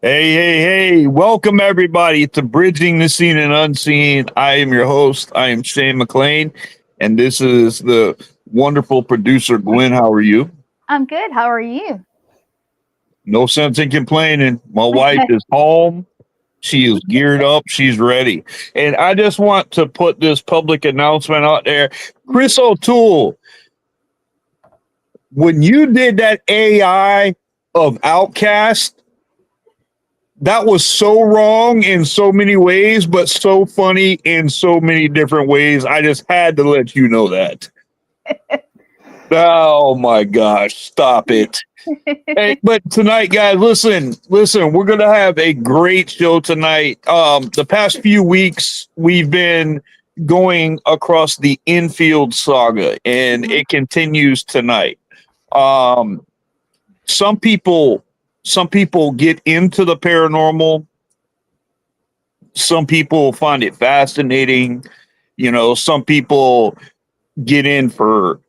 Hey, welcome everybody to Bridging the Seen and Unseen. I am your host. I am Shane McLain, and this is the wonderful producer, Gwen. How are you? I'm good. How are you? No sense in complaining. My wife is home. She is geared up. She's ready. And I just want to put this public announcement out there. Chris O'Toole, when you did that AI of Outcast, that was so wrong in so many ways, but so funny in so many different ways. I just had to let you know that. Oh my gosh, stop it. Hey, but tonight, guys, listen, we're going to have a great show tonight. The past few weeks, we've been going across the Enfield saga, and it continues tonight. Some people get into the paranormal. Some people find it fascinating. You know, some people get in for,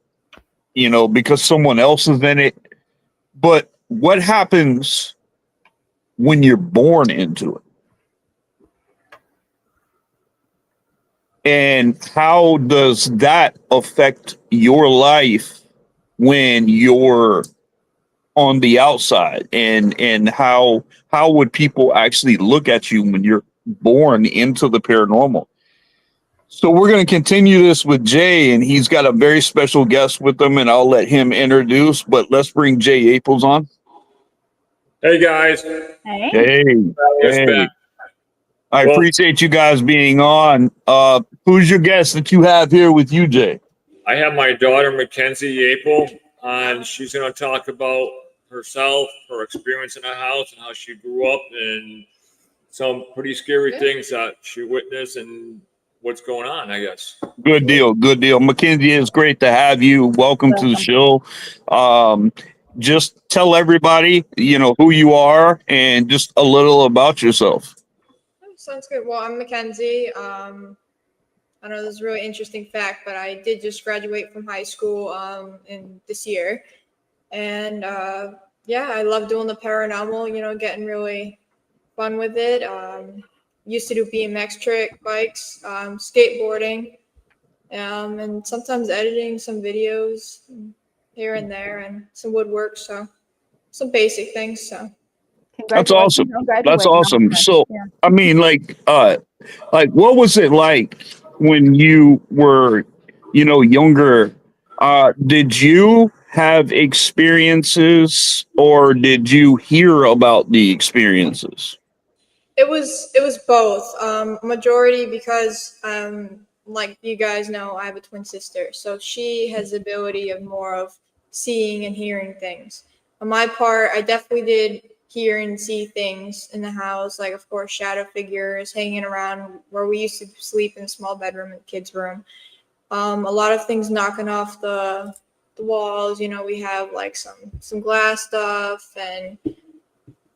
because someone else is in it. But what happens when you're born into it? And how does that affect your life when you're on the outside, and how would people actually look at you when you're born into the paranormal? So we're going to continue this with Jay, and he's got a very special guest with him, and I'll let him introduce, but let's bring Jay Yaples on. Hey guys. Hey. I appreciate you guys being on. Who's your guest that you have here with you, Jay? I have my daughter, Mackenzie Yaple, and she's going to talk about herself, her experience in the house, and how she grew up, and some pretty scary things that she witnessed and what's going on, I guess. Good deal. Mackenzie, it's great to have you. Welcome to the show. Just tell everybody, who you are and just a little about yourself. Sounds good. Well, I'm Mackenzie. I know this is a really interesting fact, but I did just graduate from high school in this year. And I love doing the paranormal, getting really fun with it. used to do BMX trick bikes, skateboarding, and sometimes editing some videos here and there, and some woodwork. So some basic things. So That's Congratulations awesome. on That's graduating. awesome. So, Yeah. I mean, like what was it like when you were, younger? Did you have experiences or did you hear about the experiences? it was both. Majority because like you guys know, I have a twin sister, so she has the ability of more of seeing and hearing things. On my part, I definitely did hear and see things in the house, like of course shadow figures hanging around where we used to sleep in a small bedroom in the kids' room. A lot of things knocking off the walls. We have like some glass stuff and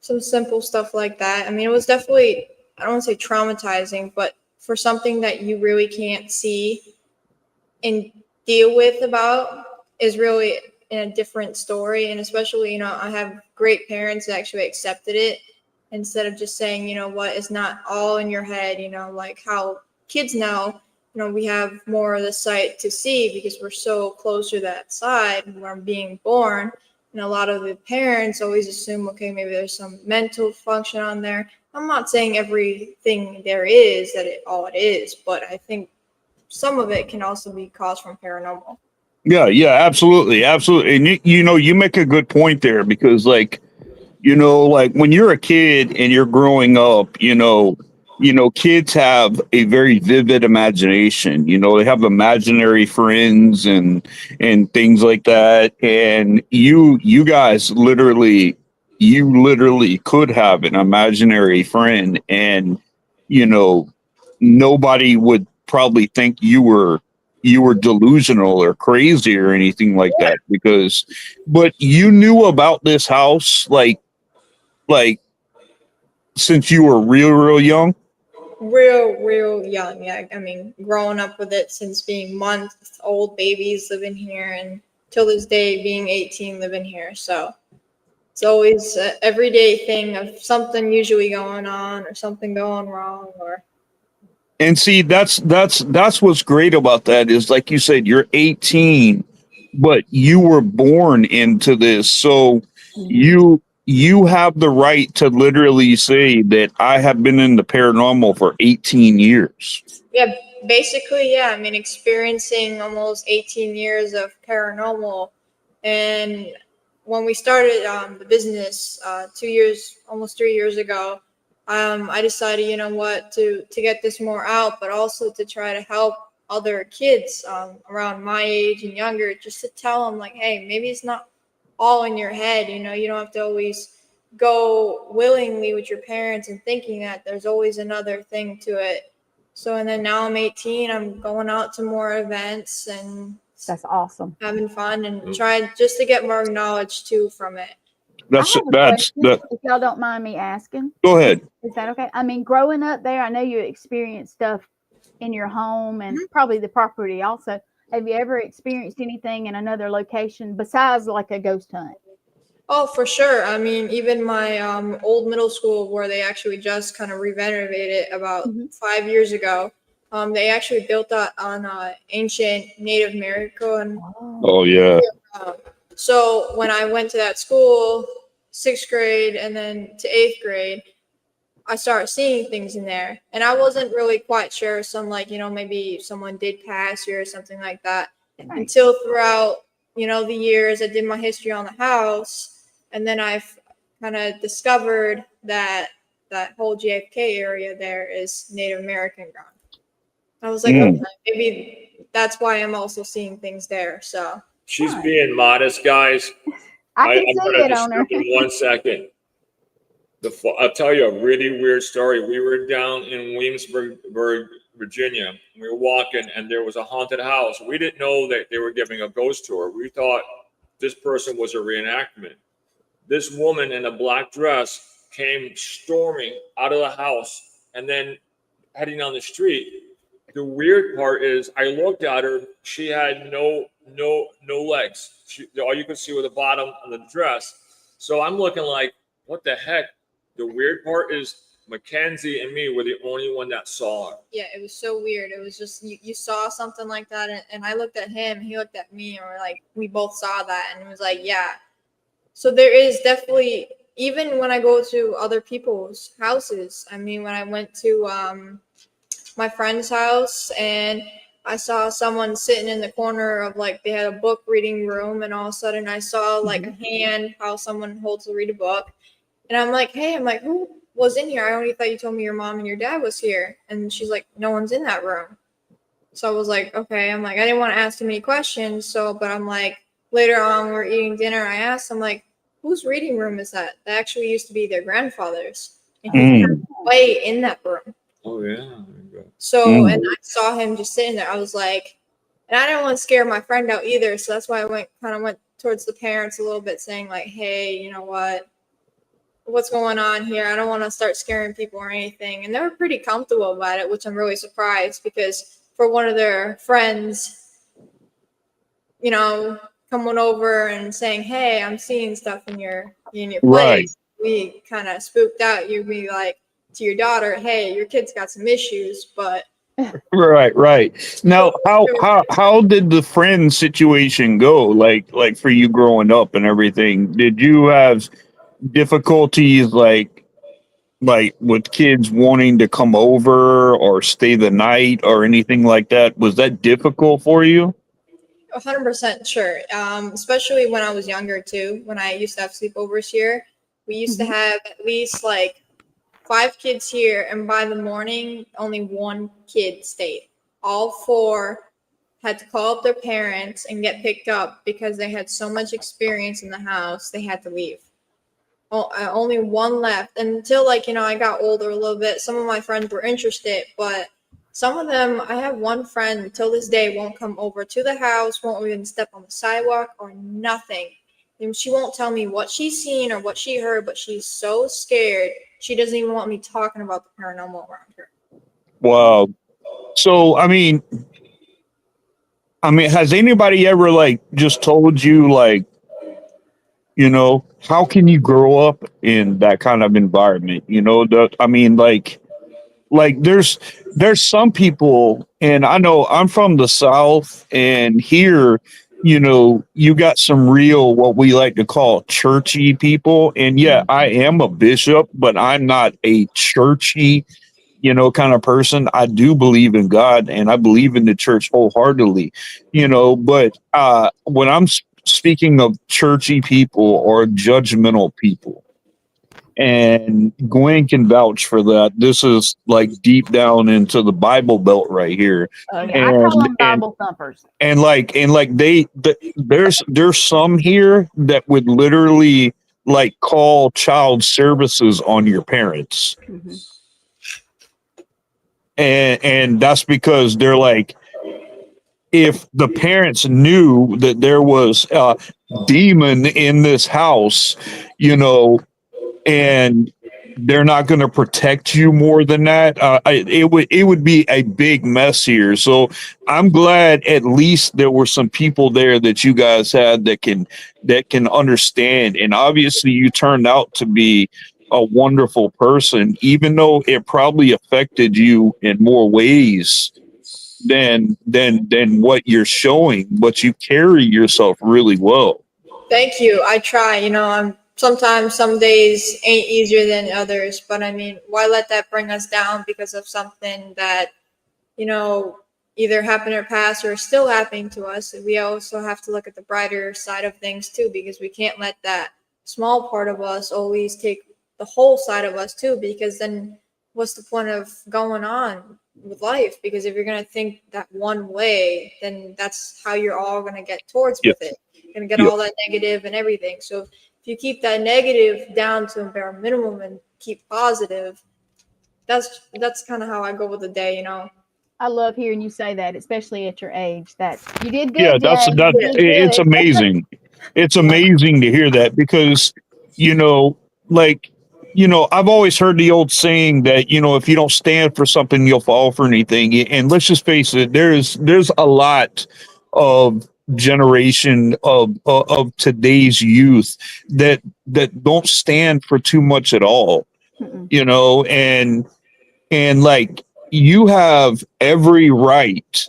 some simple stuff like that. I mean, it was definitely, I don't want to say traumatizing, but for something that you really can't see and deal with about is really in a different story. And especially, I have great parents that actually accepted it instead of just saying, what is not all in your head, like how kids now, we have more of the sight to see because we're so close to that side when we're being born. And a lot of the parents always assume, okay, maybe there's some mental function on there. I'm not saying everything there is that all it is, but I think some of it can also be caused from paranormal. Yeah, absolutely, absolutely. And you make a good point there because, like when you're a kid and you're growing up, kids have a very vivid imagination. They have imaginary friends and things like that. And you guys literally could have an imaginary friend, and you know, nobody would probably think you were delusional or crazy or anything like that but you knew about this house like since you were real young. Real young. Yeah, I mean, growing up with it since being months old, babies living here, and till this day being 18 living here. So it's always an everyday thing of something usually going on or something going wrong. Or And see, that's what's great about that is, like you said, you're 18, but you were born into this, so you have the right to literally say that I have been in the paranormal for 18 years. yeah, basically, yeah. I mean, experiencing almost 18 years of paranormal, and when we started the business 2 years, almost 3 years ago, I decided, you know what, to get this more out, but also to try to help other kids around my age and younger, just to tell them like, hey, maybe it's not all in your head. You don't have to always go willingly with your parents and thinking that there's always another thing to it. So, and then now I'm 18, I'm going out to more events and That's awesome. having fun and trying just to get more knowledge too from it. I That's have a that's question, that. if y'all don't mind me asking. Go ahead. Is that okay? I mean, growing up there, I know you experienced stuff in your home and probably the property also. Have you ever experienced anything in another location besides like a ghost hunt? Oh, for sure. I mean, even my old middle school, where they actually just kind of renovated about 5 years ago, they actually built that on ancient Native American. Oh yeah. Um, so when I went to that school, sixth grade and then to eighth grade, I started seeing things in there, and I wasn't really quite sure. Some like maybe someone did pass here or something like that. Right. Until throughout the years, I did my history on the house, and then I've kind of discovered that that whole JFK area there is Native American ground. I was like, okay, maybe that's why I'm also seeing things there. So She's Right. being modest, guys. I can I'm see going to it on her. just in 1 second. I'll tell you a really weird story. We were down in Williamsburg, Virginia. We were walking, and there was a haunted house. We didn't know that they were giving a ghost tour. We thought this person was a reenactment. This woman in a black dress came storming out of the house and then heading down the street. The weird part is, I looked at her. She had no legs. All you could see was the bottom of the dress. So I'm looking like, what the heck? The weird part is Mackenzie and me were the only one that saw her. Yeah, it was so weird. It was just you saw something like that, and I looked at him, he looked at me, and we're like, we both saw that, and it was like, yeah. So there is definitely, even when I go to other people's houses. I mean, when I went to my friend's house and I saw someone sitting in the corner of like they had a book reading room, and all of a sudden I saw like a hand, how someone holds to read a book, and I'm like, hey, I'm like, who was in here? I only thought you told me your mom and your dad was here. And she's like, no one's in that room. So I was like, okay. I'm like, I didn't want to ask too many questions. So, but I'm like, later on, we're eating dinner. I asked, I'm like, whose reading room is that? That actually used to be their grandfather's. And he passed away in that room. Oh, yeah. So, and I saw him just sitting there. I was like, and I didn't want to scare my friend out either. So that's why I went towards the parents a little bit, saying like, hey, you know what's going on here? I don't want to start scaring people or anything. And they were pretty comfortable about it, which I'm really surprised, because for one of their friends, you know, coming over and saying, hey, I'm seeing stuff in your place. Right. We kind of spooked out. You'd be like to your daughter, hey, your kid's got some issues, but Right. Now, how did the friend situation go? Like for you growing up and everything, did you have difficulties like with kids wanting to come over or stay the night or anything like that? Was that difficult for you? 100% sure. Especially when I was younger too. When I used to have sleepovers here, we used to have at least like 5 kids here, and by the morning, only 1 kid stayed. All 4 had to call up their parents and get picked up because they had so much experience in the house. They had to leave. Only 1 left. And until I got older a little bit, some of my friends were interested, but some of them, I have one friend till this day won't come over to the house, won't even step on the sidewalk or nothing. And she won't tell me what she's seen or what she heard, but she's so scared. She doesn't even want me talking about the paranormal around her. Wow. So, I mean, has anybody ever just told you how can you grow up in that kind of environment? There's some people, and I know I'm from the South, and here, you got some real, what we like to call churchy people. And yeah, I am a bishop, but I'm not a churchy, kind of person. I do believe in God and I believe in the church wholeheartedly, but when I'm speaking of churchy people or judgmental people, and Gwen can vouch for that. This is like deep down into the Bible Belt right here. Oh yeah, I call them Bible thumpers. There's some here that would literally call child services on your parents. Mm-hmm. And that's because they're like, if the parents knew that there was a demon in this house, and they're not going to protect you more than that, it would be a big mess here. So I'm glad at least there were some people there that you guys had that can understand. And obviously you turned out to be a wonderful person, even though it probably affected you in more ways than what you're showing, but you carry yourself really well. Thank you. I try. Sometimes some days ain't easier than others, but I mean, why let that bring us down because of something that, either happened or passed or is still happening to us? We also have to look at the brighter side of things too, because we can't let that small part of us always take the whole side of us too, because then what's the point of going on with life? Because if you're going to think that one way, then that's how you're all going to get towards with it. You're going to get all that negative and everything. So if you keep that negative down to a bare minimum and keep positive, that's kind of how I go with the day, I love hearing you say that, especially at your age. That you did good. Yeah, it's amazing. It's amazing to hear that, because I've always heard the old saying that if you don't stand for something, you'll fall for anything. And let's just face it, there's a lot of generation of today's youth that don't stand for too much at all. Mm-mm. you know, and like you have every right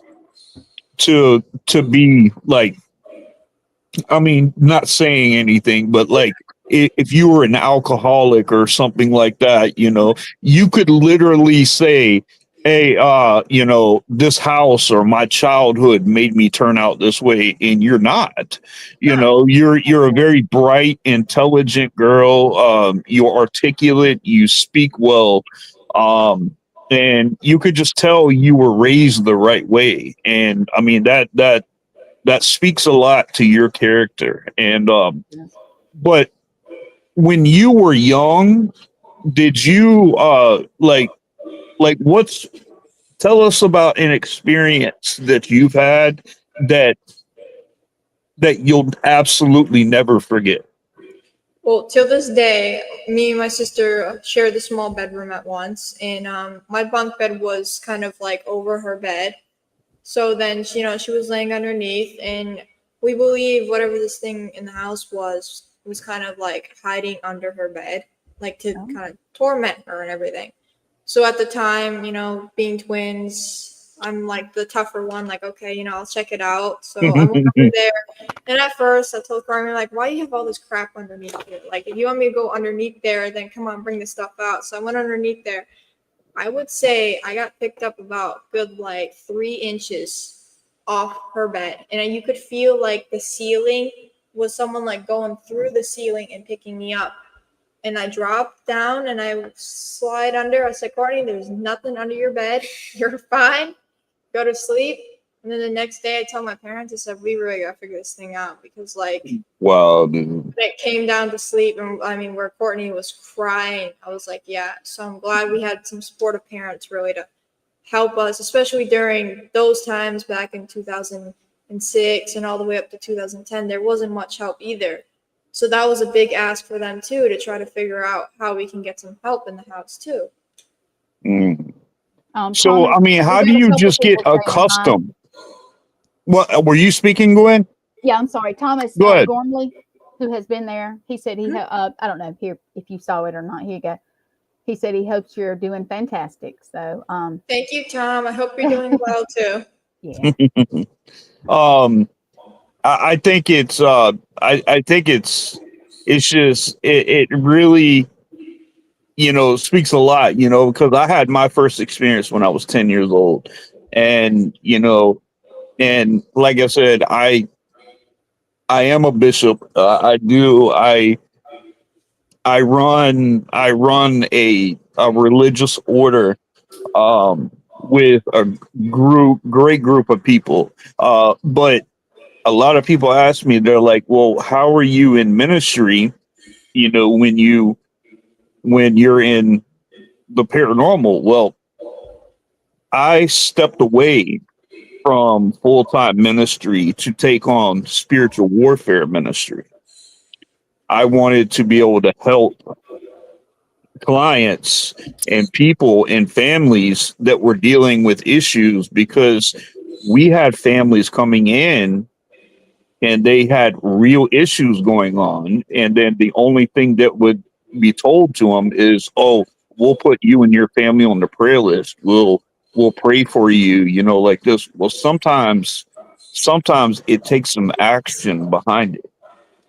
to be like, I mean, not saying anything, but like if you were an alcoholic or something like that, you know, you could literally say, hey, you know, this house or my childhood made me turn out this way, and you're not. You know, you're a very bright, intelligent girl. You're articulate, you speak well. And you could just tell you were raised the right way. And I mean that speaks a lot to your character. And but when you were young, did you like what's tell us about an experience that you've had that you'll absolutely never forget. Well, till this day, me and my sister shared the small bedroom at once, and my bunk bed was kind of like over her bed. So then, she was laying underneath, and we believe whatever this thing in the house was kind of like hiding under her bed, like to kind of torment her and everything. So at the time, being twins, I'm like the tougher one, like, okay, I'll check it out. So I went over there. And at first I told Carmen, like, why do you have all this crap underneath here? Like, if you want me to go underneath there, then come on, bring the stuff out. So I went underneath there. I would say I got picked up about good like 3 inches off her bed. And you could feel like the ceiling was someone like going through the ceiling and picking me up. And I dropped down and I slide under. I said, Courtney, there's nothing under your bed. You're fine. Go to sleep. And then the next day I tell my parents, I said, we really got to figure this thing out because like, Wow, dude. it came down to sleep. And I mean, where Courtney was crying, I was like, yeah. So I'm glad we had some supportive parents really to help us, especially during those times back in 2006 and all the way up to 2010. There wasn't much help either. So that was a big ask for them too, to try to figure out how we can get some help in the house too. Mm. So, Thomas, I mean, how we do got a you couple just get people saying hi. accustomed? What were you speaking, Gwen? Yeah, I'm sorry. Thomas Go ahead. Gormley, who has been there, he said I don't know here if you saw it or not. Here you go. He said he hopes you're doing fantastic. So, Thank you, Tom. I hope you're doing well too. yeah. I think it's I think it's just it really, you know, speaks a lot, you know, because I had my first experience when I was 10 years old. And, you know, and like I said, I am a bishop. I run a religious order with a great group of people. But a lot of people ask me, they're like, well, how are you in ministry, you know, when you're in the paranormal? Well, I stepped away from full-time ministry to take on spiritual warfare ministry. I wanted to be able to help clients and people and families that were dealing with issues, because we had families coming in and they had real issues going on, and then the only thing that would be told to them is, oh, we'll put you and your family on the prayer list, we'll pray for you, you know, like this. Well, sometimes it takes some action behind it.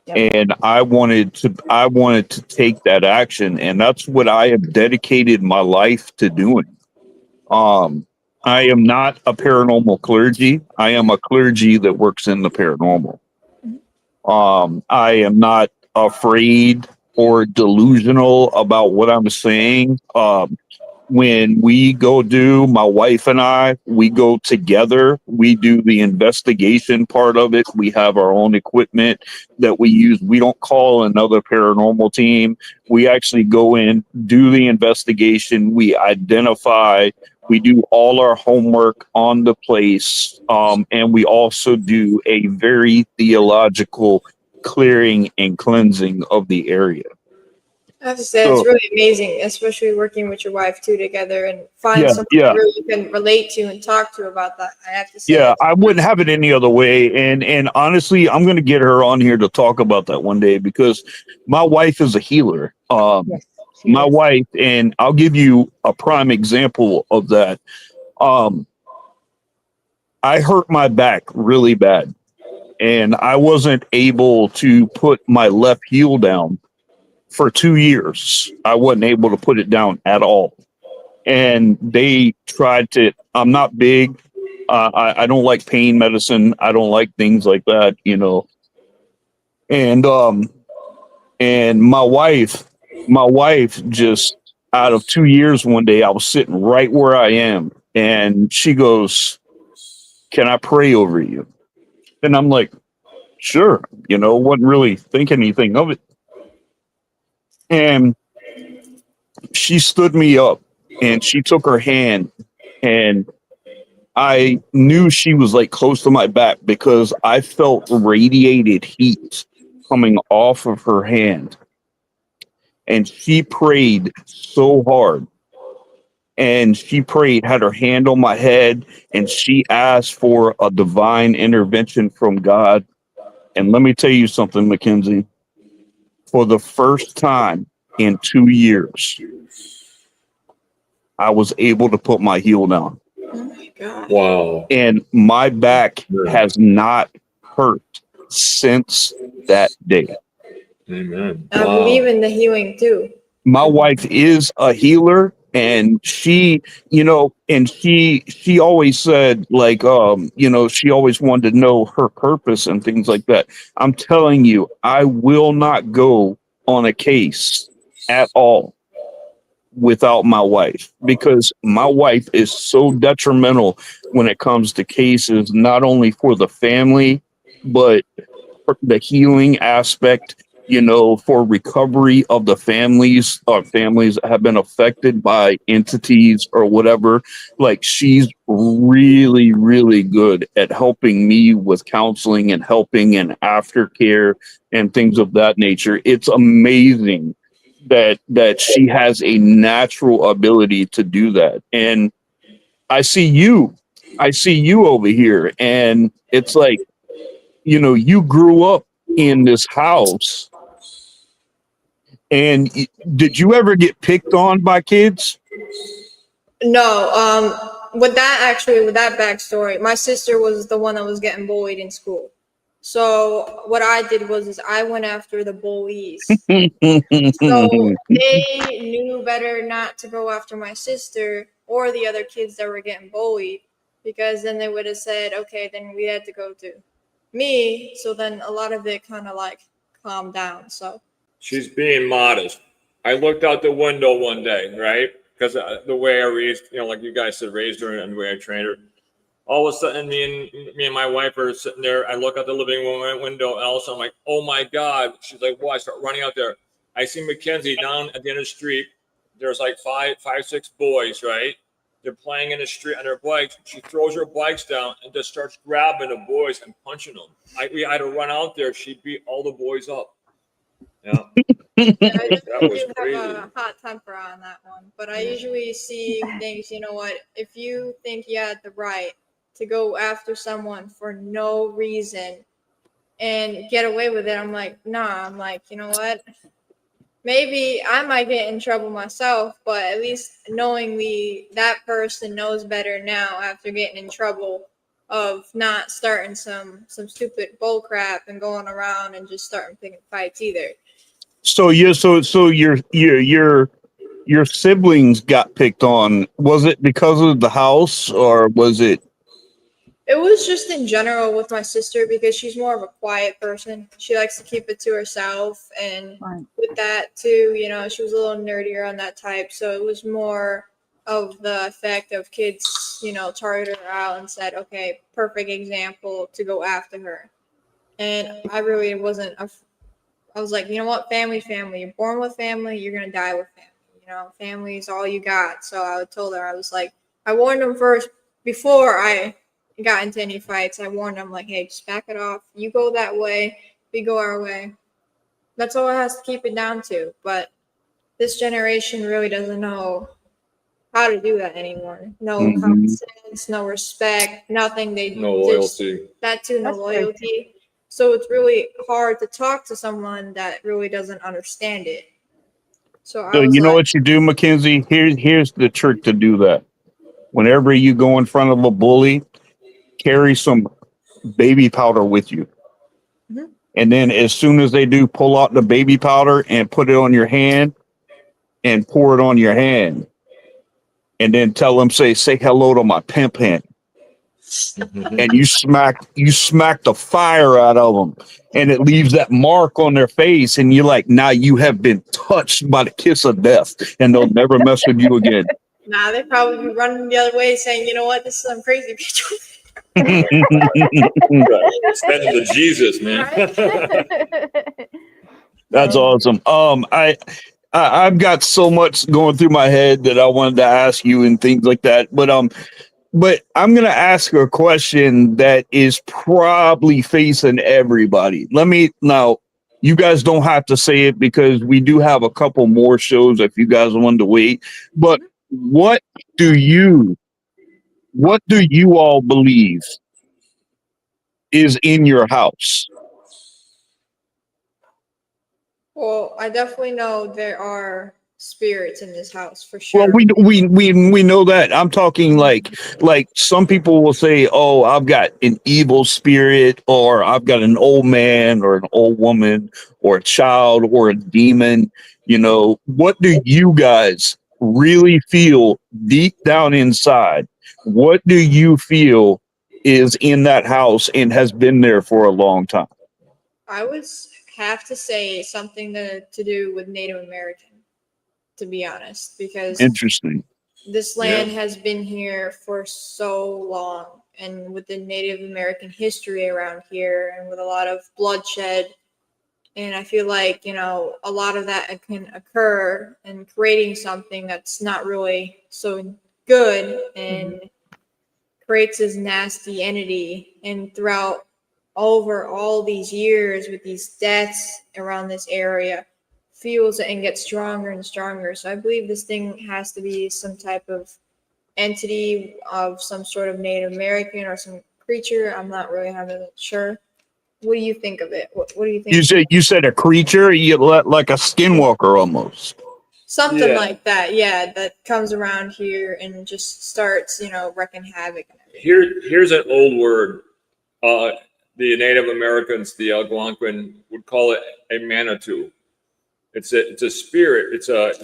Yep. And I wanted to take that action, and that's what I have dedicated my life to doing. I am not a paranormal clergy. I am a clergy that works in the paranormal. I am not afraid or delusional about what I'm saying. When we go my wife and we go together, we do the investigation part of it. We have our own equipment that we use. We don't call another paranormal team. We actually go in, do the investigation. We identify, we do all our homework on the place. And we also do a very theological clearing and cleansing of the area. I have to say, it's really amazing, especially working with your wife too together and find someone really you can relate to and talk to about that. I have to say, yeah, I wouldn't have it any other way. And honestly, I'm going to get her on here to talk about that one day, because my wife is a healer. Yes. My wife, and I'll give you a prime example of that. I hurt my back really bad, and I wasn't able to put my left heel down for 2 years. I wasn't able to put it down at all. And they tried to, I'm not big. I don't like pain medicine. I don't like things like that, you know. And my wife just out of 2 years, one day I was sitting right where I am, and she goes, "Can I pray over you?" And I'm like, "Sure," you know, wasn't really thinking anything of it. And she stood me up and she took her hand, and I knew she was like close to my back because I felt radiated heat coming off of her hand. And she prayed so hard. And she prayed, had her hand on my head, and she asked for a divine intervention from God. And let me tell you something, Mackenzie. For the first time in 2 years, I was able to put my heel down. Oh my God. Wow. And my back has not hurt since that day. Amen. I believe in the healing too. My wife is a healer, and she, you know, and she always said, like, you know, she always wanted to know her purpose and things like that. I'm telling you, I will not go on a case at all without my wife, because my wife is so detrimental when it comes to cases, not only for the family, but for the healing aspect, you know, for recovery of the families or families that have been affected by entities or whatever. Like, she's really, really good at helping me with counseling and helping and aftercare and things of that nature. It's amazing that she has a natural ability to do that. And I see you over here, and it's like, you know, you grew up in this house, and did you ever get picked on by kids? No, with that backstory, my sister was the one that was getting bullied in school. So what I did was I went after the bullies. So they knew better not to go after my sister or the other kids that were getting bullied, because then they would have said, okay, then we had to go to me. So then a lot of it kind of like calmed down. So She's being modest. I looked out the window one day, right? Because the way I raised, you know, like you guys said, raised her and the way I trained her. All of a sudden, me and my wife are sitting there. I look out the living room window, Elsa. I'm like, oh my God. She's like, well, I start running out there. I see Mackenzie down at the end of the street. There's like five, six boys, right? They're playing in the street on their bikes. She throws her bikes down and just starts grabbing the boys and punching them. We had to run out there. She beat all the boys up. Yeah. I That was do crazy. have a hot temper on that one, but I usually see things, you know what, if you think you had the right to go after someone for no reason and get away with it, I'm like, nah, I'm like, you know what, maybe I might get in trouble myself, but at least knowing that person knows better now after getting in trouble of not starting some stupid bull crap and going around and just starting picking fights either. So your siblings got picked on. Was it because of the house, or was it? It was just in general with my sister, because she's more of a quiet person. She likes to keep it to herself. And Right. with that too, you know, she was a little nerdier on that type. So it was more of the effect of kids, you know, targeted her out and said, okay, perfect example to go after her. And I really wasn't, I was like, you know what, family. You're born with family, you're going to die with family. You know, family is all you got. So I told her, I was like, I warned them first before I got into any fights. I warned them, like, hey, just back it off. You go that way, we go our way. That's all it has to keep it down to. But this generation really doesn't know how to do that anymore. No common sense, no respect, nothing. They No just, loyalty. that too, no That's very loyalty. So it's really hard to talk to someone that really doesn't understand it. So I So was you know like, what you do, Mackenzie? Here's the trick to do that. Whenever you go in front of a bully, carry some baby powder with you. Mhm. And then as soon as they do, pull out the baby powder and put it on your hand and pour it on your hand. And then tell them, say hello to my pimp hand. And you smack the fire out of them. And it leaves that mark on their face. And you're like, now you have been touched by the kiss of death. And they'll never mess with you again. nah, they'd probably be running the other way saying, you know what, this is some crazy bitch. Send them to Jesus, man. That's awesome. I've got so much going through my head that I wanted to ask you and things like that. But I'm gonna ask a question that is probably facing everybody. Now. You guys don't have to say it because we do have a couple more shows if you guys want to wait. But what do you all believe is in your house? Well, I definitely know there are spirits in this house for Well, sure. we know that. I'm talking like some people will say, "Oh, I've got an evil spirit, or I've got an old man, or an old woman, or a child, or a demon." You know, what do you guys really feel deep down inside? What do you feel is in that house and has been there for a long time? I would have to say something to do with Native American, to be honest, because Interesting. this land has been here for so long, and with the Native American history around here, and with a lot of bloodshed. And I feel like, a lot of that can occur in creating something that's not really so good and creates this nasty entity. And throughout over all these years with these deaths around this area, fuels and gets stronger and stronger. So I believe this thing has to be some type of entity of some sort of Native American or some creature. I'm not really 100% sure. What do you think of it? What do you think? You said a creature, like a skinwalker almost. Something like that, yeah, that comes around here and just starts, wreaking havoc. Here's an old word. The Native Americans, the Algonquin, would call it a manitou. It's a spirit. It's the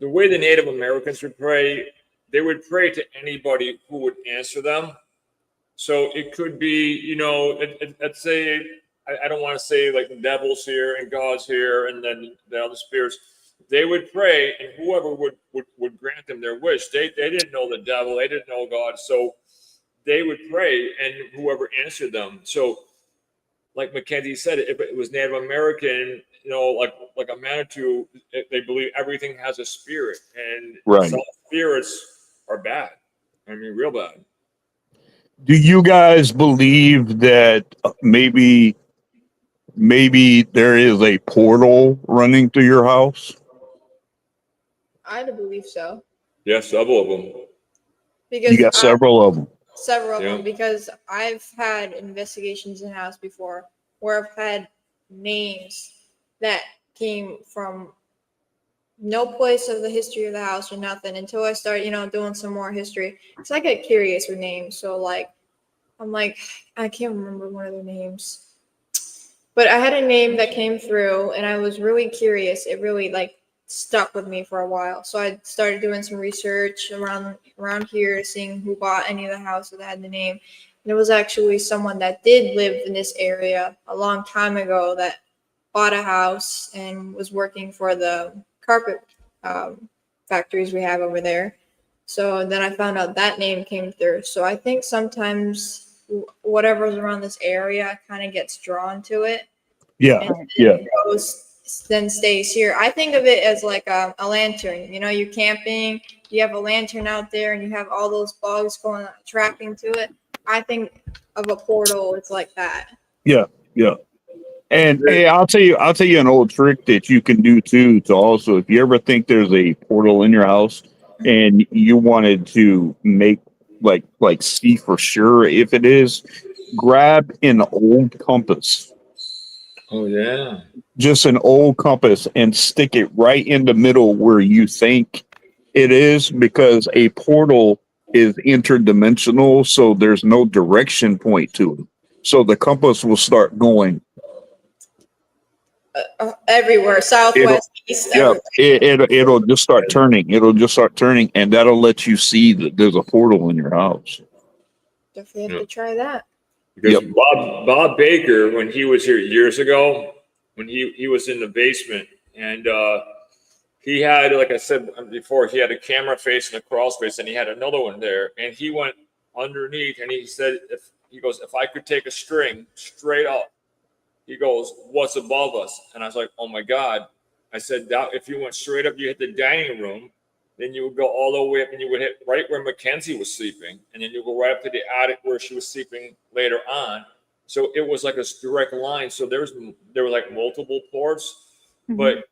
way the Native Americans would pray, they would pray to anybody who would answer them. So it could be, let's say, I don't want to say like the devil's here and God's here and then the other spirits. They would pray, and whoever would grant them their wish. They didn't know the devil, they didn't know God, so they would pray, and whoever answered them. So, like Mackenzie said, if it was Native American, like a Manitou, they believe everything has a spirit, and some spirits are bad. I mean, real bad. Do you guys believe that maybe there is a portal running through your house? I believe so. Yeah, several of them. Because you got several of them. Several of them, because I've had investigations in the house before where I've had names that came from no place of the history of the house or nothing until I start, doing some more history. Because I get curious with names. So, I'm like, I can't remember one of the names. But I had a name that came through and I was really curious. It really, stuck with me for a while. So I started doing some research around here, seeing who bought any of the houses that had the name. And it was actually someone that did live in this area a long time ago that bought a house and was working for the carpet factories we have over there. So then I found out that name came through. So I think sometimes whatever's around this area kind of gets drawn to it. Yeah. And then stays here. I think of it as like a lantern. You're camping, you have a lantern out there, and you have all those bugs going attracting to it. I think of a portal. It's like that. Yeah. And hey, I'll tell you an old trick that you can do too. To also, if you ever think there's a portal in your house and you wanted to make like see for sure if it is, grab an old compass Oh yeah. Just an old compass, and stick it right in the middle where you think it is, because a portal is interdimensional, so there's no direction point to it. So the compass will start going. Everywhere, southwest, east, Yeah, everywhere. it'll just start turning. It'll just start turning, and that'll let you see that there's a portal in your house. Definitely have Yeah. to try that. Because Yep. Bob Baker, when he was here years ago, when he was in the basement, and he had, like I said before, he had a camera face and a crawl space, and he had another one there, and he went underneath, and he said, if I could take a string straight up, he goes, what's above us? And I was like, oh my God. I said, that if you went straight up, you hit the dining room, then you would go all the way up and you would hit right where Mackenzie was sleeping. And then you go right up to the attic where she was sleeping later on. So it was like a direct line. So there were like multiple ports, but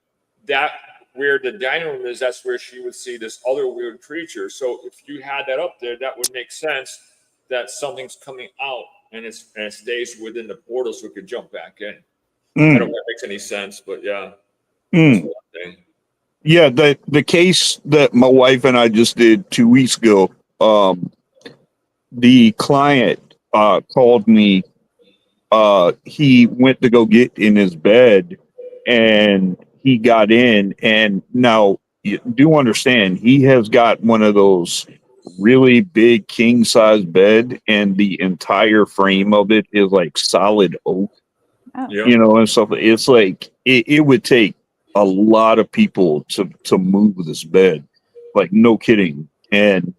that where the dining room is, that's where she would see this other weird creature. So if you had that up there, that would make sense that something's coming out and it stays within the portal so it could jump back in. I don't know if that makes any sense, but yeah. That's one thing. Yeah, the case that my wife and I just did 2 weeks ago, the client called me. He went to go get in his bed, and he got in, and now you do understand he has got one of those really big king size bed, and the entire frame of it is like solid oak, Yeah. you know, and stuff. It's like it would take a lot of people to move this bed, like no kidding. And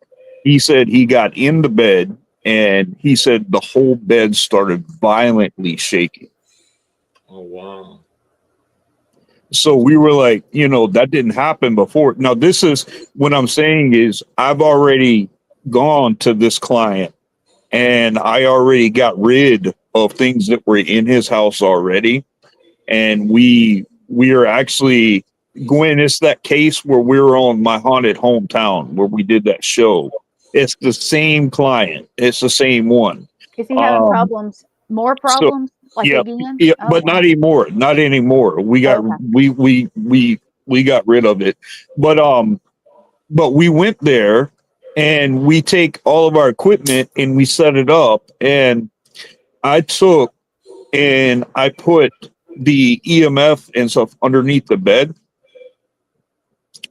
he said he got in the bed, and he said the whole bed started violently shaking. Oh wow. So we were like, you know, that didn't happen before. Now this is what I'm saying is I've already gone to this client, and I already got rid of things that were in his house already. And we are actually going, it's that case where we were on My Haunted Hometown where we did that show. It's the same client. It's the same one. Is he having problems? More problems? Like Yeah, again? yeah, Oh, but wow. not anymore. Not anymore. We got Okay. we got rid of it. But we went there, and we take all of our equipment and we set it up, and I took and I put the EMF and stuff underneath the bed,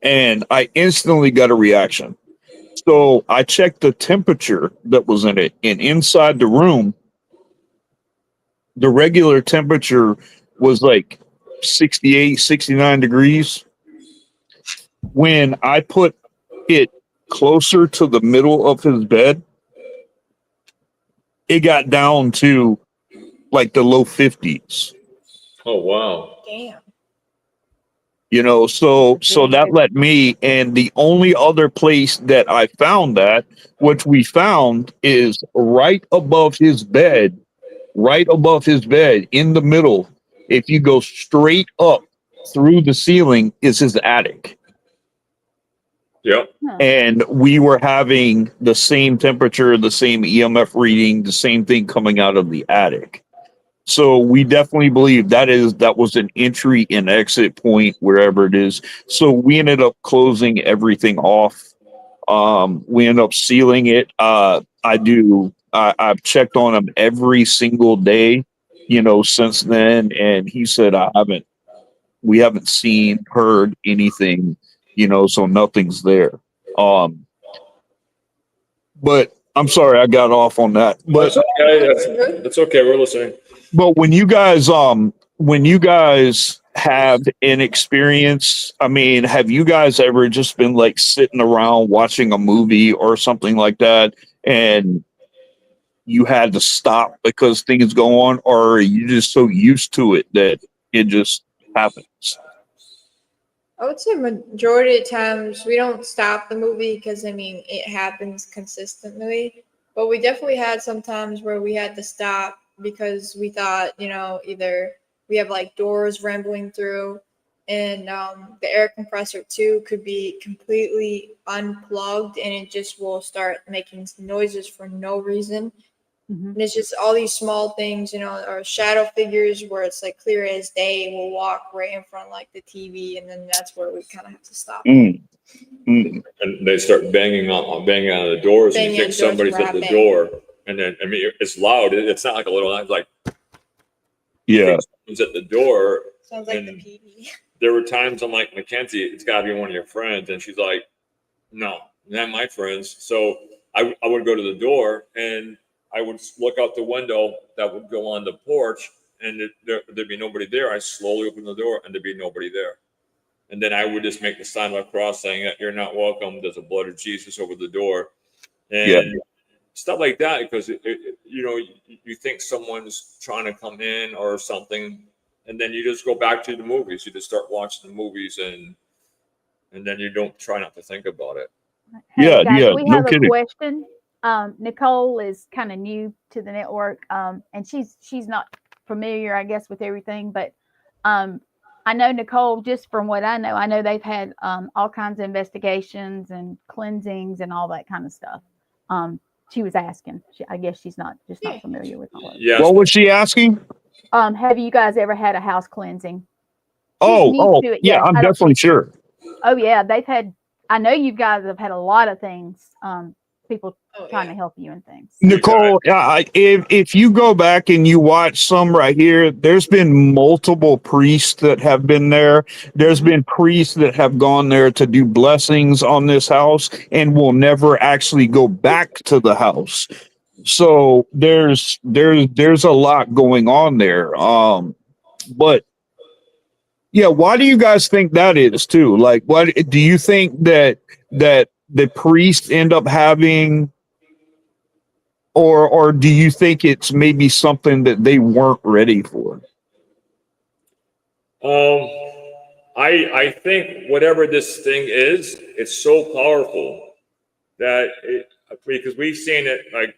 and I instantly got a reaction. So I checked the temperature that was in it, and inside the room, the regular temperature was like 68, 69 degrees. When I put it closer to the middle of his bed, it got down to like the low 50s. Oh wow. Damn. You know, so that let me, and the only other place that I found that, which we found, is right above his bed, in the middle. If you go straight up through the ceiling, is his attic. Yep. And we were having the same temperature, the same EMF reading, the same thing coming out of the attic. So we definitely believe that was an entry and exit point wherever it is. So we ended up closing everything off. We ended up sealing it. I've checked on him every single day, you know, since then, and he said we haven't seen, heard anything, you know, so nothing's there. But I'm sorry I got off on that. But That's okay. That's okay. We're listening. But when you guys have an experience, I mean, have you guys ever just been like sitting around watching a movie or something like that, and you had to stop because things go on, or are you just so used to it that it just happens? I would say majority of times we don't stop the movie because I mean it happens consistently, but we definitely had some times where we had to stop because we thought, you know, either we have like doors rambling through, and the air compressor too could be completely unplugged and it just will start making noises for no reason. Mhm. And it's just all these small things, or shadow figures where it's like clear as day will walk right in front of like the TV, and then that's where we kind of have to stop. Mm. Mm. And they start banging on the doors, and you Banging on think doors, somebody's at the rapping. door, and then it's loud. It's not like a little. It's like you Yeah. think someone's at the door. Sounds like the And PD. there were times I'm like, Mackenzie, it's got to be one of your friends, and she's like, no, not my friends. So I would go to the door, and I would look out the window that would go on the porch, and there'd be nobody there. I slowly open the door, and there'd be nobody there. And then I would just make the sign of the cross saying that you're not welcome. There's a blood of Jesus over the door. And Yeah. stuff like that, because you think someone's trying to come in or something, and then you just go back to the movies. You just start watching the movies, and then you don't try not to think about it. Hey, Yeah, guys, yeah, we no have kidding. a question. Nicole is kind of new to the network, and she's not familiar, I guess, with everything. But I know Nicole, just from what I know they've had all kinds of investigations and cleansings and all that kind of stuff. She was asking. I guess she's not familiar with all of it. Yes. What was she asking? Have you guys ever had a house cleansing? She's Oh, new to it. yeah, I'm I don't definitely think- sure. Oh yeah, they've had. I know you guys have had a lot of things. People trying to help you and things. Nicole, if you go back and you watch some right here, there's been multiple priests that have been there. There's been priests that have gone there to do blessings on this house and will never actually go back to the house. So there's a lot going on there. But yeah, why do you guys think that is too? Like, what do you think that the priests end up having? Or do you think it's maybe something that they weren't ready for? I think whatever this thing is, it's so powerful that because we've seen it, like,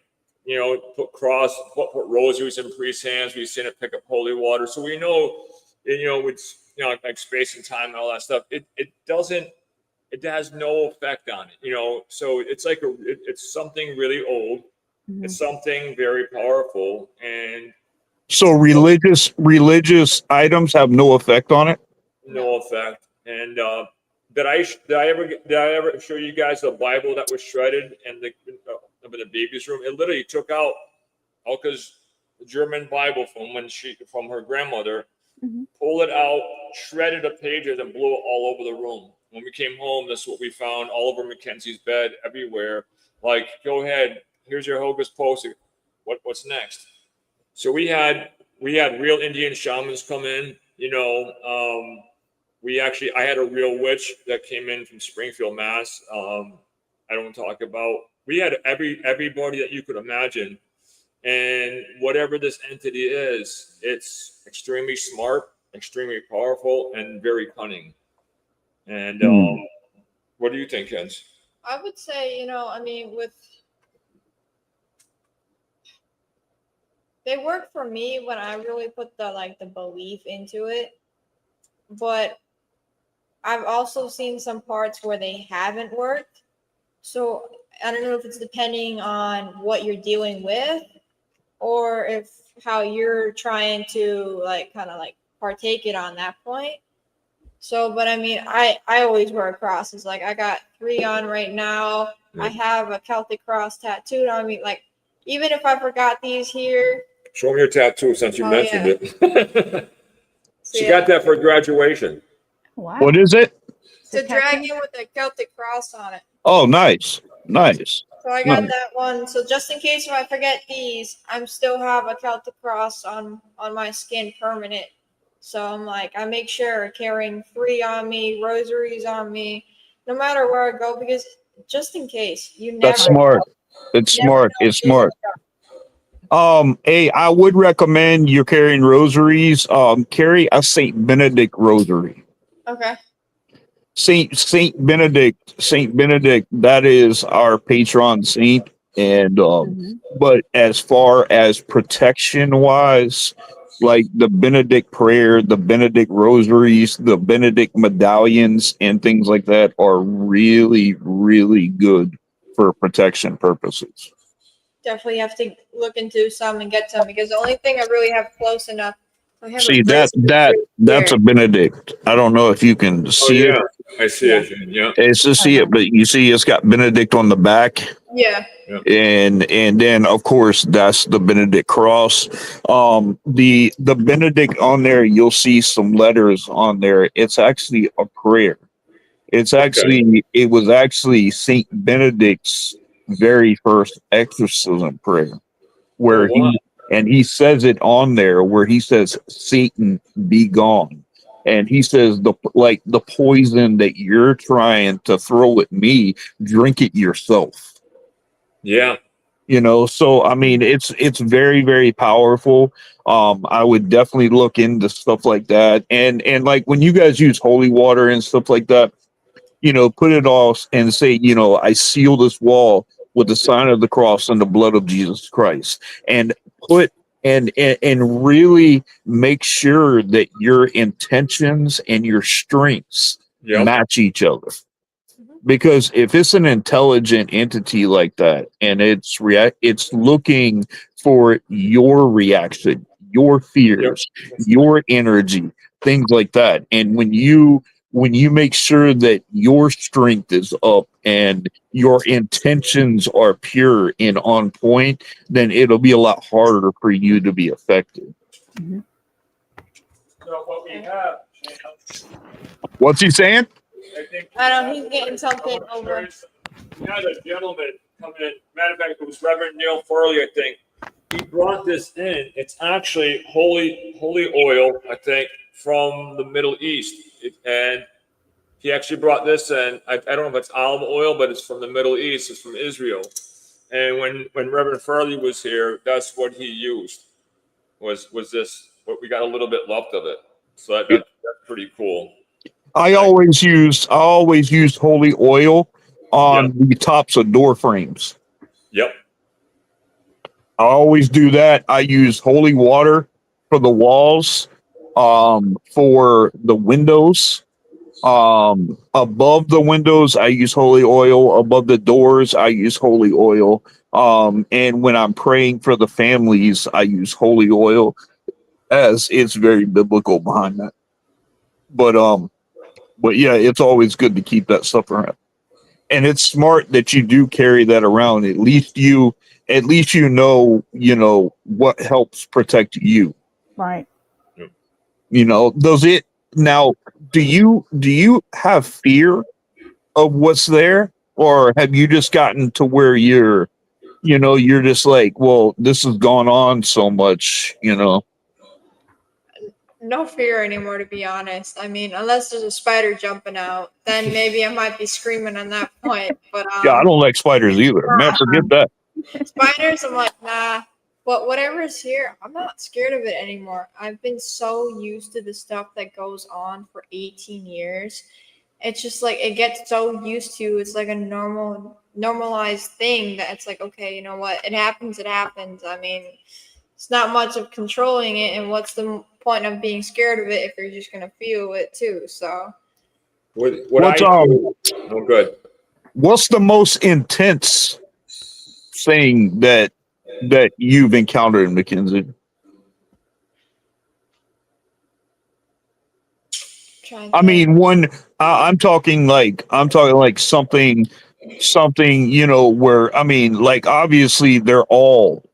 put rosaries in priest's hands. We've seen it pick up holy water, so we know, it's like space and time and all that stuff. It has no effect on it, So it's like it's something really old. Mhm. It's something very powerful, and So religious items have no effect on it? no effect. And did I ever show you guys the Bible that was shredded in the baby's room? It literally took out Elka's German Bible from her grandmother, Mhm. pulled it out, shredded the pages, and blew it all over the room. When we came home, that's what we found all over Mackenzie's bed, everywhere. Like, go ahead, here's your Hocus Pocus. What's next? So we had real Indian shamans come in. I had a real witch that came in from Springfield, Mass. I don't talk about. We had everybody that you could imagine, and whatever this entity is, it's extremely smart, extremely powerful, and very cunning. And what do you think, Kens? I would say, they work for me when I really put the belief into it. But I've also seen some parts where they haven't worked. So I don't know if it's depending on what you're dealing with, or if how you're trying to kind of partake it on that point. So, but I always wear a cross. It's like I got 3 on right now. I have a Celtic cross tattooed on me. Like, even if I forgot these here. Show me your tattoo since you mentioned it. So, she got that for graduation. Wow. What is it? It's a dragon with a Celtic cross on it. Oh, nice. So I got that one. So just in case if I forget these, I'm still have a Celtic cross on my skin permanent. So I'm I make sure carrying 3 on me, rosaries on me, no matter where I go, because just in case, you never. That's smart. It's smart. It's smart. Hey, I would recommend you're carrying rosaries. Carry a Saint Benedict rosary. Okay. Saint Benedict, that is our patron saint. And but as far as protection wise, like the Benedict prayer, the Benedict rosaries, the Benedict medallions, and things like that are really, really good for protection purposes. definitely have to look into some and get some, because the only thing I really have close enough. I have See a that's here. a Benedict. I don't know if you can Oh see it. yeah, I see it. Yeah. It's to see it, but you see it's got Benedict on the back. Yeah. And then of course that's the Benedict cross. The Benedict on there, you'll see some letters on there. It's actually a prayer. It was actually Saint Benedict's very first exorcism prayer, Oh where wow. he says it on there where he says, Satan be gone. And he says the poison that you're trying to throw at me, drink it yourself. Yeah. So I mean it's very, very powerful. I would definitely look into stuff like that. And like when you guys use holy water and stuff like that, put it off and say, I seal this wall with the sign of the cross and the blood of Jesus Christ. And put and really make sure that your intentions and your strengths Yep. match each other. Because if it's an intelligent entity like that and it's looking for your reaction, your fears, your energy, things like that. And when you make sure that your strength is up and your intentions are pure and on point, then it'll be a lot harder for you to be affected. Mhm. So what we have, What's he saying? I think. I don't know, he's getting something over. We had a gentleman come in. Matter of fact, it was Reverend Neil Furley, I think. He brought this in. It's actually holy oil, I think, from the Middle East. And he actually brought this in. I don't know if it's olive oil, but it's from the Middle East. It's from Israel. And when Reverend Furley was here, that's what he used. Was this? What we got a little bit left of it. So that's pretty cool. I always used holy oil on the tops of door frames. Yep. I always do that. I use holy water for the walls, for the windows. Above the windows, I use holy oil. Above the doors, I use holy oil. And when I'm praying for the families, I use holy oil, as it's very biblical behind that. But yeah, it's always good to keep that stuff around. And it's smart that you do carry that around. At least you know what helps protect you. Right. Does it now, do you have fear of what's there, or have you just gotten to where you're just like, well, this has gone on so much. No fear anymore, to be honest. I mean, unless there's a spider jumping out, then maybe I might be screaming on that point. But Yeah, I don't like spiders either. Man, forget that. spiders, I'm like, nah. But whatever's here, I'm not scared of it anymore. I've been so used to the stuff that goes on for 18 years. It's just like it gets so used to. It's like a normalized thing that it's like, okay, you know what? It happens. It happens. I mean, it's not much of controlling it, and what's the point of being scared of it if you're just gonna feel it too? So What's good. what's the most intense thing that you've encountered, Mackenzie? I mean, I'm talking like something, where, I mean, like, obviously they're all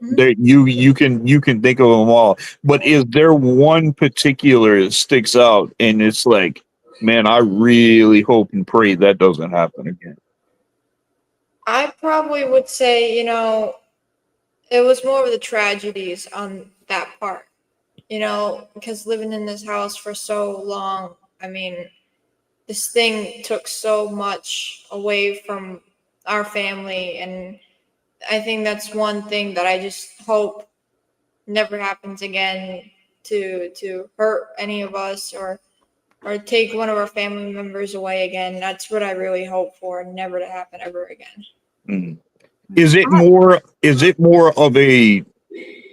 there. You can think of them all, but is there one particular that sticks out and it's like, man, I really hope and pray that doesn't happen again? I probably would say, it was more of the tragedies on that part, because living in this house for so long, I mean, this thing took so much away from our family. And I think that's one thing that I just hope never happens again, to hurt any of us or take one of our family members away again. That's what I really hope for, never to happen ever again. Mm. Is it more of a,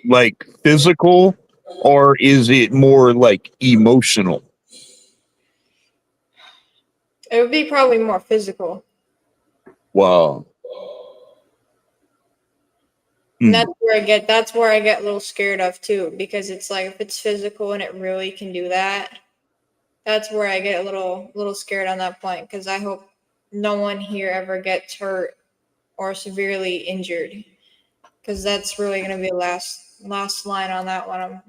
like, physical, or is it more like emotional? It would be probably more physical. Wow. And that's where I get a little scared of too, because it's like if it's physical and it really can do that, that's where I get a little scared on that point, because I hope no one here ever gets hurt or severely injured, because that's really going to be last line on that one.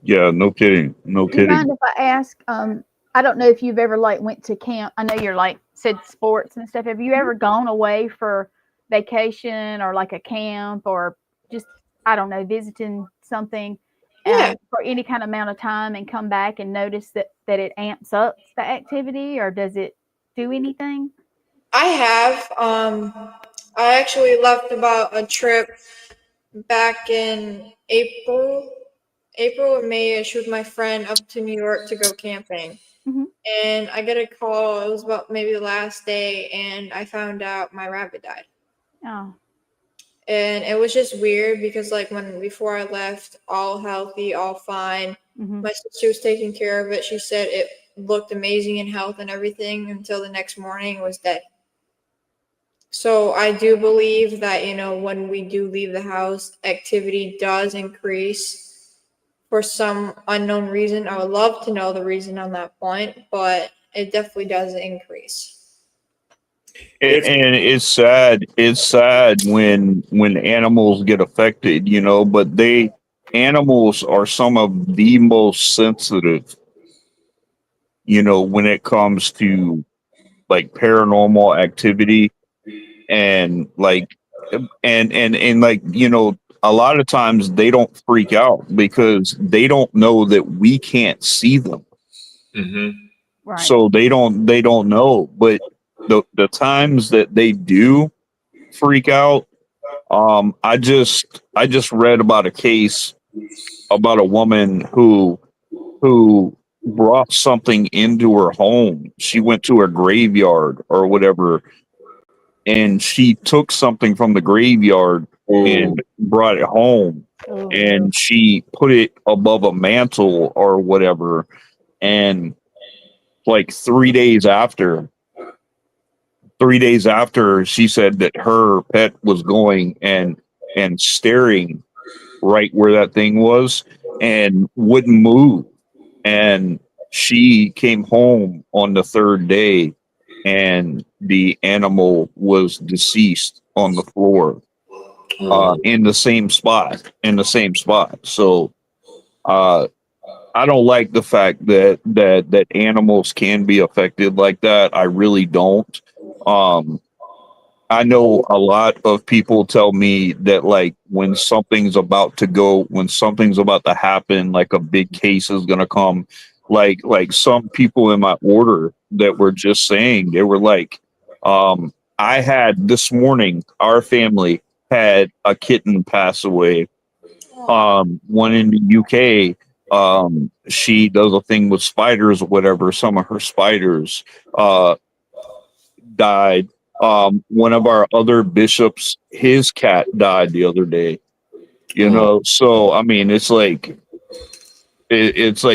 Yeah, no kidding. No Do you mind kidding. if I ask? I don't know if you've ever like went to camp. I know you're like said sports and stuff. Have you ever gone away for vacation or like a camp or just I don't know visiting something Yeah. for any kind of amount of time and come back and notice that it amps up the activity or does it do anything? I have. I actually left about a trip back in April or May-ish with my friend up to New York to go camping. Mm-hmm. And I get a call. It was about maybe the last day, and I found out my rabbit died. Oh. And it was just weird because, like, before I left, all healthy, all fine. Mm-hmm. My sister was taking care of it. She said it looked amazing in health and everything until the next morning it was dead. So I do believe that, when we do leave the house, activity does increase for some unknown reason. I would love to know the reason on that point, but it definitely does increase. And it's sad. It's sad when animals get affected, but animals are some of the most sensitive, when it comes to like paranormal activity and like and like, a lot of times they don't freak out because they don't know that we can't see them. Mm-hmm. Right. So they don't know, but the times that they do freak out, I just read about a case about a woman who brought something into her home. She went to a graveyard or whatever, and she took something from the graveyard and brought it home, Oh, and she put it above a mantle or whatever, and like 3 days after, she said that her pet was going and staring right where that thing was and wouldn't move. And she came home on the third day and the animal was deceased on the floor, in the same spot. So uh I don't like the fact that animals can be affected like that. I really don't. Um, I know a lot of people tell me that like when something's about to happen, like a big case is gonna come. Like some people in my order that were just saying, they were like, I had this morning, our family had a kitten pass away. One in the UK. She does a thing with spiders or whatever. Some of her spiders died. One of our other bishops, his cat died the other day. So I mean, it's like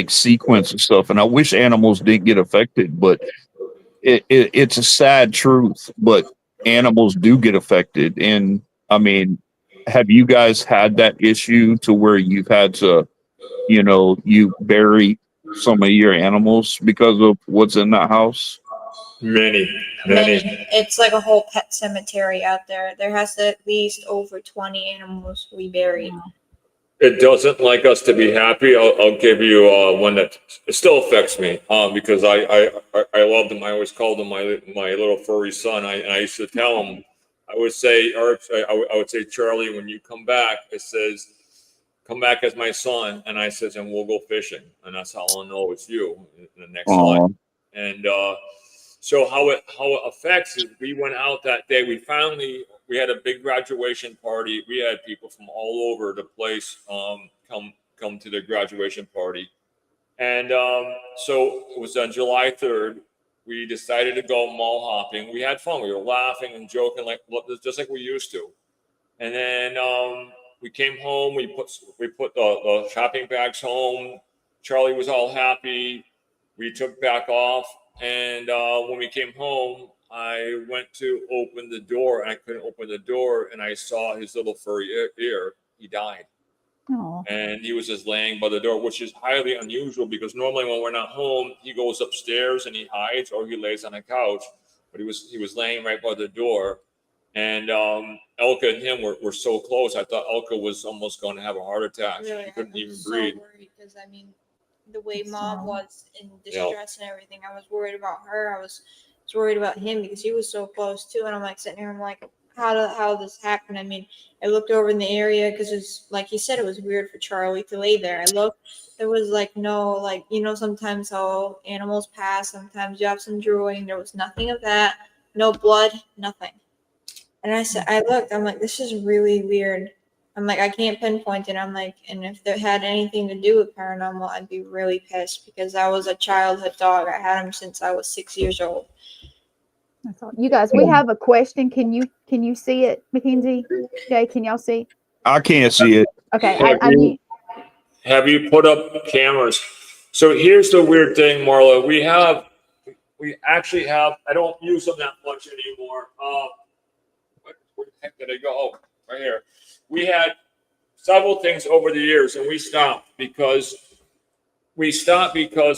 sequence and stuff. And I wish animals didn't get affected, but it's a sad truth. But animals do get affected, and I mean, have you guys had that issue to where you've had to, you bury some of your animals because of what's in that house? Many. It's like a whole pet cemetery out there. There has to at least over 20 animals we buried. It doesn't like us to be happy. I'll give you one that it still affects me because I loved him. I always called him my little furry son. I used to tell him, I would say, I would say, Charlie, when you come back, it says, come back as my son, and I says, and we'll go fishing, and that's how I'll know it's you in the next life. And so how it affects is we went out that day. We had a big graduation party. We had people from all over the place come to the graduation party, and so it was on July 3rd. We decided to go mall hopping. We had fun. We were laughing and joking just like we used to. And then we came home. We put the shopping bags home. Charlie was all happy. We took back off. And when we came home, I went to open the door and I couldn't open the door, and I saw his little furry ear. He died. Oh, And he was just laying by the door, which is highly unusual because normally when we're not home, he goes upstairs and he hides or he lays on a couch. But he was laying right by the door, and Elka and him were so close. I thought Elka was almost going to have a heart attack. Really, She couldn't I even was so breathe. worried because I mean, the way That's mom sad. was in distress and everything, I was worried about her. I was worried about him because he was so close too. And I'm like sitting here, I'm like, how did this happen? I mean, I looked over in the area because it's like he said, it was weird for Charlie to lay there. I looked, there was like no, like, you know, sometimes how animals pass, sometimes you have some drooling. There was nothing of that, no blood, nothing. And I said, I looked, I'm like, this is really weird. I'm like, I can't pinpoint it. I'm like, and if that had anything to do with paranormal, I'd be really pissed because I was a childhood dog. I had him since I was 6 years old. that's all. You guys, we have a question. Can you see it, Mackenzie? Jay, can y'all see? I can't see it. Okay, Have you put up cameras? So here's the weird thing, Marla. We actually have. I don't use them that much anymore. Where the heck did I go? Oh, right here. We had several things over the years, and we stopped because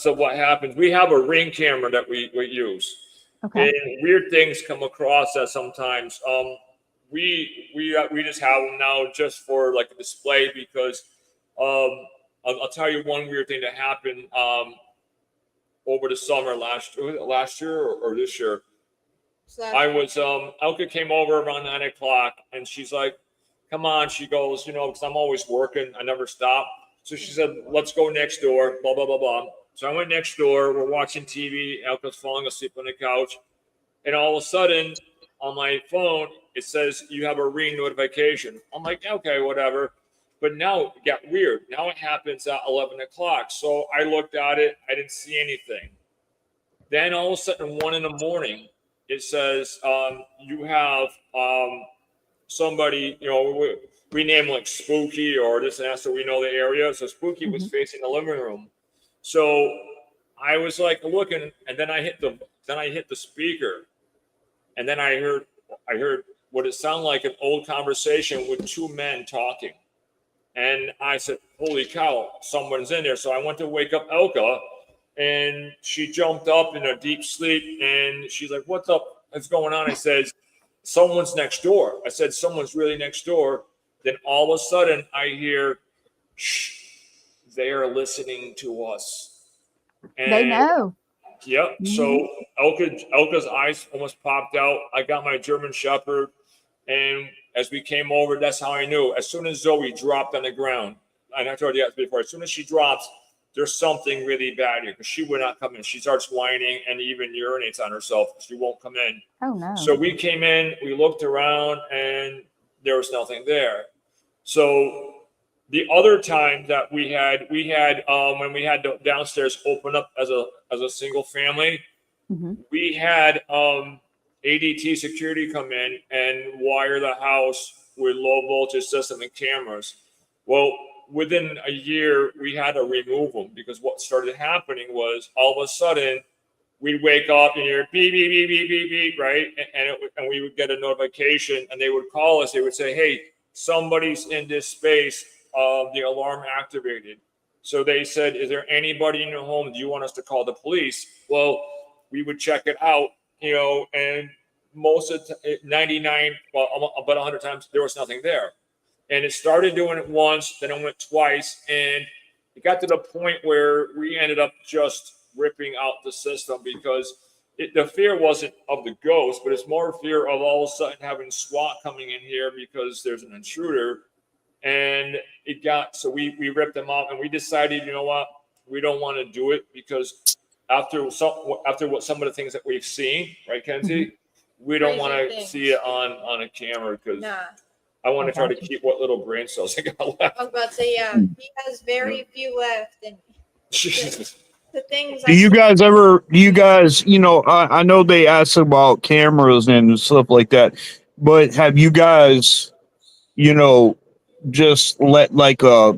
of what happens. We have a Ring camera that we use, okay. and weird things come across that sometimes. We just have them now just for like a display because I'll tell you one weird thing that happened over the summer last year or this year. I was Elka came over around 9 o'clock and she's like, come on, she goes, you know, because I'm always working, I never stop. So she said, let's go next door, blah blah blah blah. So I went next door, we're watching TV, Elka's falling asleep on the couch, and all of a sudden on my phone it says you have a Ring notification. I'm like, okay, whatever. But now it got weird. Now it happens at 11 o'clock. So I looked at it, I didn't see anything. Then all of a sudden, 1 a.m, it says you have somebody, you know, we name like Spooky or this and that, so we know the area. So Spooky was facing the living room. So I was like looking, and then I hit the speaker, and then I heard what it sounded like an old conversation with two men talking. And I said, holy cow, someone's in there. So I went to wake up Elka, and she jumped up in a deep sleep, and she's like, what's up? What's going on? I said, someone's next door. I said, someone's really next door. Then all of a sudden I hear, shh, they are listening to us. And They know. Yep. So Elka's eyes almost popped out. I got my German Shepherd, and as we came over, that's how I knew. As soon as Zoe dropped on the ground, and I told you that before, as soon as she drops, there's something really bad here because she would not come in. She starts whining and even urinates on herself. She won't come in. Oh no. So we came in, we looked around, and there was nothing there. So the other time that we had when we had the downstairs open up as a single family, we had ADT security come in and wire the house with low voltage system and cameras. Well, within a year, we had to remove them because what started happening was all of a sudden we'd wake up and hear beep, beep, beep, beep, beep, beep, right? And we would get a notification and they would call us. They would say, hey, somebody's in this space. The alarm activated. So they said, is there anybody in your home? Do you want us to call the police? Well, we would check it out, you know, and most of 99, well, about 100 times, there was nothing there. And it started doing it once, then it went twice, and it got to the point where we ended up just ripping out the system because the fear wasn't of the ghost, but it's more fear of all of a sudden having SWAT coming in here because there's an intruder. And it got, so we ripped them out and we decided, you know what, we don't want to do it because after what some of the things that we've seen, right, Kenzie, we don't want to see it on a camera because I want to try to keep what little brain cells I got left. I was about to say, yeah, he has very few left. And the things. Do you guys, you know, I know they ask about cameras and stuff like that, but have you guys, you know, just let like an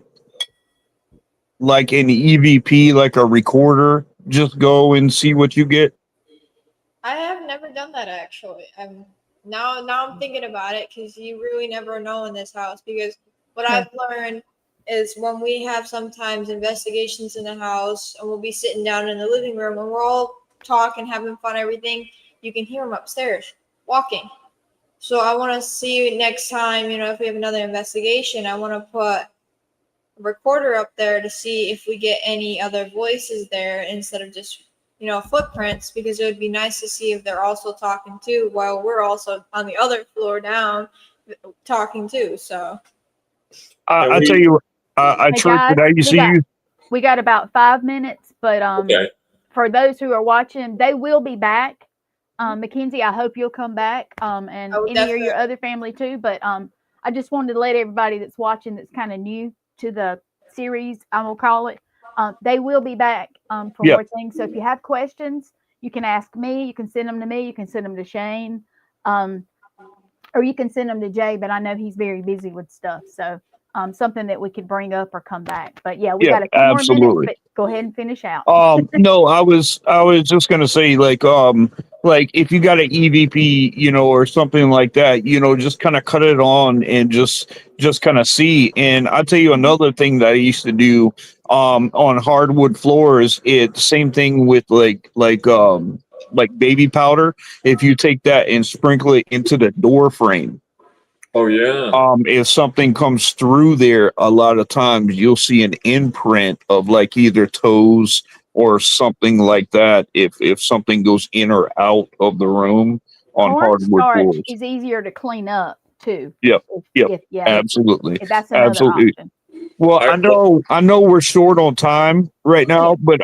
EVP, like a recorder, just go and see what you get? I have never done that actually. Now I'm thinking about it because you really never know in this house. Because what I've learned is when we have sometimes investigations in the house and we'll be sitting down in the living room and we're all talking, having fun, everything, you can hear them upstairs walking. So I want to see next time, if we have another investigation, I want to put a recorder up there to see if we get any other voices there instead of just footprints, because it would be nice to see if they're also talking too while we're also on the other floor down talking too. So I tell you, I Hey church guys, that I used to use. we got about 5 minutes, but Okay. for those who are watching, they will be back. Mackenzie, I hope you'll come back. And any of definitely. your other family too. But I just wanted to let everybody that's watching that's kind of new to the series, I will call it, they will be back for Yep. more things. So if you have questions, you can ask me. You can send them to me. You can send them to Shane, or you can send them to Jay. But I know he's very busy with stuff. So something that we could bring up or come back. But yeah, we Yeah, got a few more minutes. absolutely. But go ahead and finish out. No, I was just gonna say like if you got an EVP, or something like that, just kind of cut it on and just kind of see. And I'll tell you another thing that I used to do on hardwood floors. It's same thing with like baby powder. If you take that and sprinkle it into the door frame, Oh yeah. if something comes through there, a lot of times you'll see an imprint of like either toes or something like that. If something goes in or out of the room on hardwood Cornstarch floors. is easier to clean up too. Yep. Yep. Yeah, Absolutely. if that's another Absolutely. option. Well, I know we're short on time right now, but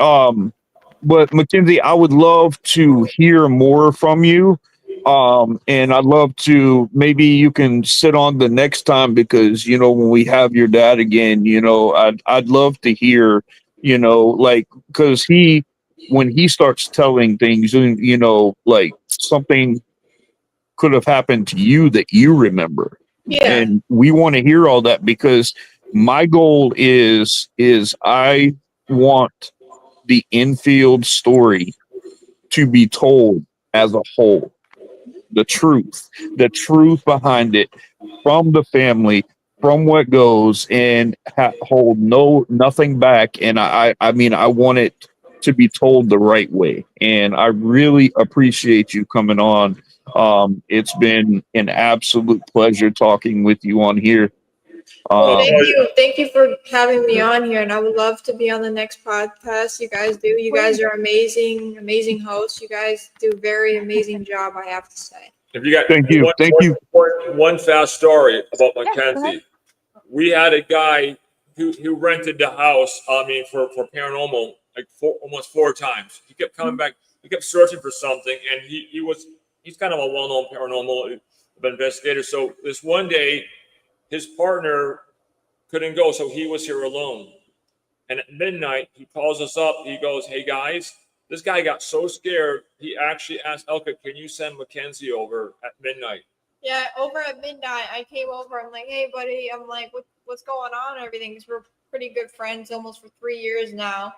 Mackenzie, I would love to hear more from you. And I'd love to, maybe you can sit on the next time, because when we have your dad again, I'd love to hear, like, because when he starts telling things, like something could have happened to you that you remember. Yeah. And we want to hear all that, because my goal is I want the Enfield story to be told as a whole. The truth behind it, from the family, from what goes, and hold nothing back. And I mean, I want it to be told the right way. And I really appreciate you coming on. It's been an absolute pleasure talking with you on here. Well, thank you for having me on here, and I would love to be on the next podcast. You guys do. You guys are amazing hosts. You guys do a very amazing job, I have to say. If you got Thank you. One fast story about go Mackenzie. ahead. We had a guy who rented the house. I mean, for paranormal, like almost 4 times. He kept coming back. He kept searching for something, and he's kind of a well-known paranormal investigator. So this one day, his partner couldn't go, so he was here alone. And at midnight, he calls us up. He goes, "Hey guys, this guy got so scared, he actually asked Elka, can you send Mackenzie over at midnight?" Yeah, over at midnight, I came over. I'm like, "Hey, buddy," I'm like, what's going on and everything? Because we're pretty good friends almost for 3 years now.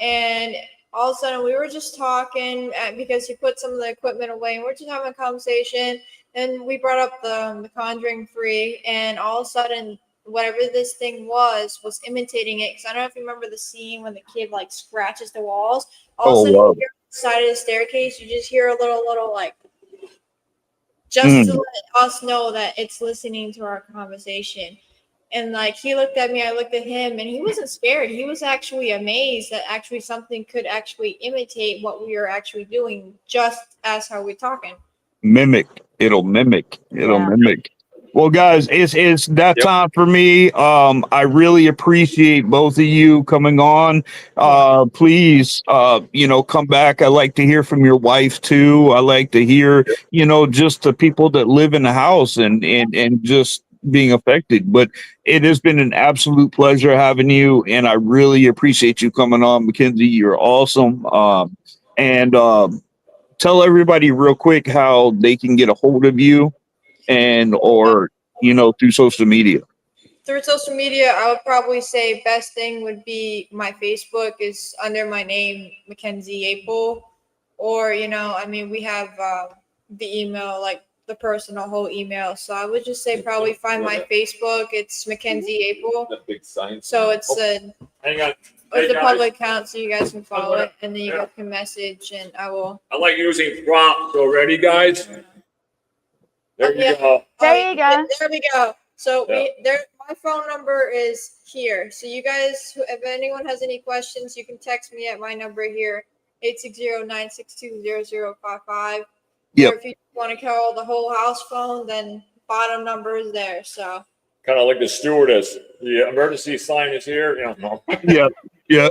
And all of a sudden, we were just talking because he put some of the equipment away, and we're just having a conversation. And we brought up the Conjuring 3, and all of a sudden, whatever this thing was imitating it. Because I don't know if you remember the scene when the kid like scratches the walls. All of a sudden, wow. you hear on the side of the staircase, you just hear a little like, just to let us know that it's listening to our conversation. And like he looked at me, I looked at him, and he wasn't scared. He was actually amazed that actually something could actually imitate what we are actually doing, just as how we're talking. It'll mimic. Yeah. Well, guys, it's that time for me. I really appreciate both of you coming on. Please, come back. I like to hear from your wife too. I like to hear, just the people that live in the house and just being affected. But it has been an absolute pleasure having you, and I really appreciate you coming on, Mackenzie. You're awesome. And tell everybody real quick how they can get a hold of you, or through social media. Through social media, I would probably say best thing would be my Facebook is under my name, Mackenzie Yaple. or I mean, we have the email, like the personal whole email. So I would just say probably find my Facebook. It's Mackenzie Yaple. That big sign. So it's Hang on. it's Hey, a guys. public account, so you guys can follow it, and then you guys can message, and I will. I like using props. So ready, guys? There you Yeah. go. There you go. There we go. So Yeah. my phone number is here. So you guys, if anyone has any questions, you can text me at my number here, 860-962-0055. Yep. Or if you want to call the whole house phone, then bottom number is there. So Kind of like the stewardess. The emergency sign is here. Yeah. Yeah.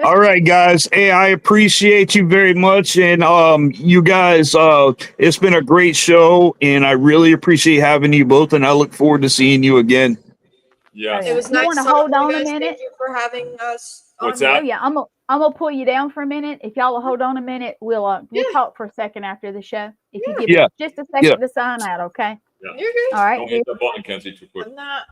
All right, guys. Hey, I appreciate you very much. And you guys, it's been a great show, and I really appreciate having you both, and I look forward to seeing you again. Yeah. it was You nice. wanna talking hold to you on a guys. minute? Thank you for having us. What's on that? Oh yeah, I'm gonna pull you down for a minute. If y'all will hold on a minute, we'll Yeah. talk for a second after the show. If you give Yeah. us just a second to sign out, okay? You're good. All right. Don't hit the button, Kenzie, too quick. I'm not.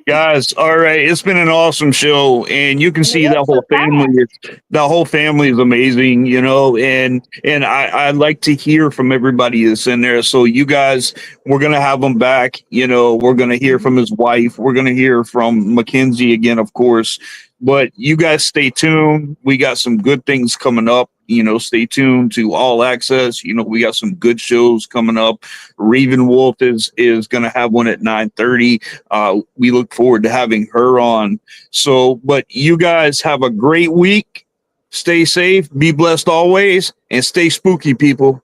Guys, all right, it's been an awesome show, and you can see it the is whole so fast. family. The whole family is amazing, and I like to hear from everybody that's in there. So you guys, we're gonna have them back. We're gonna hear from his wife. We're gonna hear from Mackenzie again, of course. But you guys stay tuned. We got some good things coming up. Stay tuned to All Access. We got some good shows coming up. Raven Wolf is going to have one at 9:30. We look forward to having her on. So, but you guys have a great week. Stay safe, be blessed always, and stay spooky, people.